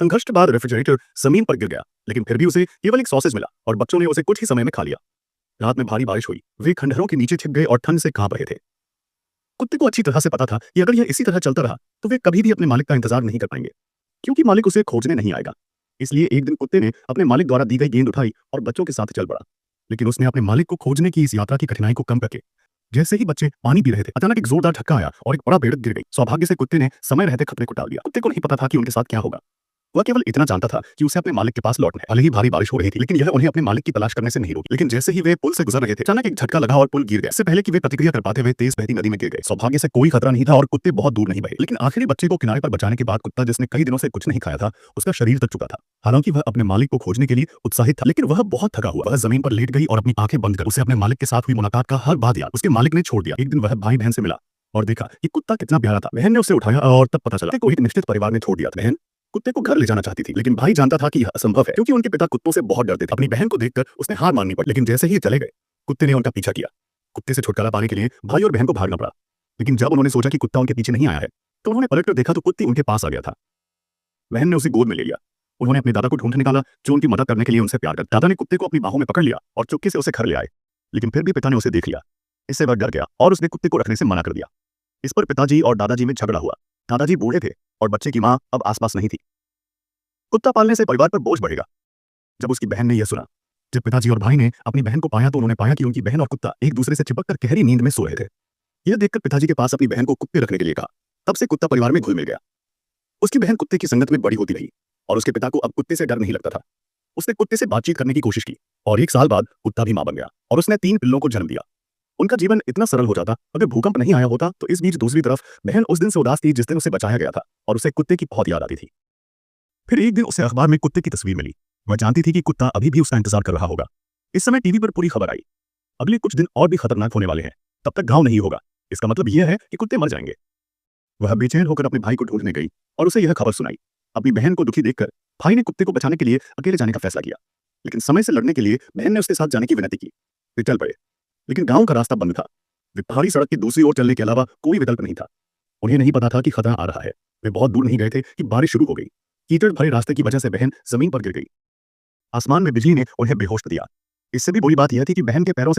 संघर्ष के बाद रेफ्रिजरेटर जमीन पर गिर गया, लेकिन फिर भी उसे केवल एक सॉसेज मिला और बच्चों ने उसे कुछ ही समय में खा लिया। रात में भारी बारिश हुई, वे खंडहरों के नीचे छिप गए और ठंड से कांप रहे थे। कुत्ते को अच्छी तरह से पता था कि अगर यह इसी तरह चलता रहा तो वे कभी भी अपने मालिक का इंतजार नहीं कर पाएंगे, क्योंकि मालिक उसे खोजने नहीं आएगा। इसलिए एक दिन कुत्ते ने अपने मालिक द्वारा दी गई गेंद उठाई और बच्चों के साथ चल पड़ा। लेकिन उसने अपने मालिक को खोजने की इस यात्रा की कठिनाई को कम करके, जैसे ही बच्चे पानी पी रहे थे, अचानक एक जोरदार झटका आया और एक बड़ा पेड़ गिर गई। सौभाग्य से कुत्ते ने समय रहते खतरे को टाल दिया। कुत्ते को नहीं पता था कि उनके साथ क्या होगा। वह केवल इतना जानता था कि उसे अपने मालिक के पास लौटना है। भले ही भारी बारिश हो रही थी, लेकिन यह उन्हें अपने मालिक की तलाश करने से नहीं रोकी। लेकिन जैसे ही वे पुल से गुजर रहे थे, अचानक एक झटका लगा और पुल गिर गया। इससे पहले कि वे प्रतिक्रिया कर पाते, वे तेज बहती नदी में गिर गए। सौभाग्य से कोई खतरा नहीं था और कुत्ते बहुत दूर नहीं बहे। लेकिन आखिरी बच्चे को किनारे पर बचाने के बाद कुत्ता, जिसने कई दिनों से कुछ नहीं खाया था, उसका शरीर थक चुका था। हालांकि वह अपने मालिक को खोजने के लिए उत्साहित था, लेकिन वह बहुत थका हुआ। वह जमीन पर लेट गई और अपनी आंखें बंद कर उसे अपने मालिक के साथ हुई मुलाकात का हर बात याद उसके मालिक ने छोड़ दिया। एक दिन वह भाई बहन से मिला और देखा कि कुत्ता कितना प्यारा था। बहन ने उसे उठाया और तब पता चला कुत्ते को एक निश्चित परिवार ने छोड़ दिया था। बहन कुत्ते को घर ले जाना चाहती थी, लेकिन भाई जानता था कि यह असंभव है, क्योंकि उनके पिता कुत्तों से बहुत डरते थे। अपनी बहन को देखकर उसने हार माननी पड़ी, लेकिन जैसे ही चले गए, कुत्ते ने उनका पीछा किया। कुत्ते से छुटकारा पाने के लिए भाई और बहन को भागना पड़ा, लेकिन जब उन्होंने सोचा कि कुत्ता उनके पीछे नहीं आया है, तो उन्होंने पलट कर देखा तो कुत्ती उनके पास आ गया था। बहन ने उसे गोद में ले लिया। उन्होंने अपने दादा को ढूंढ निकाला, जो उनकी मदद करने के लिए उनसे प्यार करता। दादा ने कुत्ते को अपनी बाहों में पकड़ लिया और चुपके से उसे घर ले आए, लेकिन फिर भी पिता ने उसे देख लिया। इससे वह डर गया और उसने कुत्ते को रखने से मना कर दिया। इस पर पिताजी और दादाजी में झगड़ा हुआ। दादाजी बूढ़े थे और बच्चे की मां अब आसपास नहीं थी। कुत्ता पालने से परिवार पर बोझ बढ़ेगा। जब उसकी बहन ने यह सुना, जब पिताजी और भाई ने अपनी बहन को पाया, तो उन्होंने पाया कि उनकी बहन और कुत्ता एक दूसरे से चिपककर गहरी नींद में सो रहे थे। यह देखकर पिताजी के पास अपनी बहन को कुत्ते रखने के लिए कहा। तब से कुत्ता परिवार में घुल मिल गया। उसकी बहन कुत्ते की संगत में बड़ी होती रही और उसके पिता को अब कुत्ते से डर नहीं लगता था। उसने कुत्ते से बातचीत करने की कोशिश की और 1 साल बाद कुत्ता भी मां बन गया और उसने 3 पिल्लों को जन्म दिया। उनका जीवन इतना सरल हो जाता अगर भूकंप नहीं आया होता। तो इस बीच दूसरी तरफ बहन उस दिन से उदास थी जिस दिन उसे बचाया गया था, और उसे कुत्ते की बहुत याद आती थी। फिर एक दिन उसे अखबार में कुत्ते की तस्वीर मिली। वह जानती थी कि कुत्ता अभी भी उसका इंतजार कर रहा होगा। इस समय टीवी पर पूरी खबर आई, अगले कुछ दिन और भी खतरनाक होने वाले हैं, तब तक गांव नहीं होगा। इसका मतलब यह है कि कुत्ते मर जाएंगे। वह बेचैन होकर अपने भाई को ढूंढने गई और उसे यह खबर सुनाई। अपनी बहन को दुखी देखकर भाई ने कुत्ते को बचाने के लिए अकेले जाने का फैसला किया, लेकिन समय से लड़ने के लिए बहन ने उसके साथ जाने की विनती की। वे चल पड़े, लेकिन गांव का रास्ता बंद था। वे पहाड़ी सड़क की दूसरी ओर चलने के अलावा कोई विकल्प नहीं था। उन्हें नहीं पता था कि खतरा आ रहा है। वे बहुत दूर नहीं गए थे कि बारिश शुरू हो गई। कीचड़ भरे रास्ते की वजह से बहन जमीन पर गिर गई। आसमान में बिजली ने उन्हें बेहोश कर दिया। इससे भी बुरी बात यह थी कि बहन के पैरों से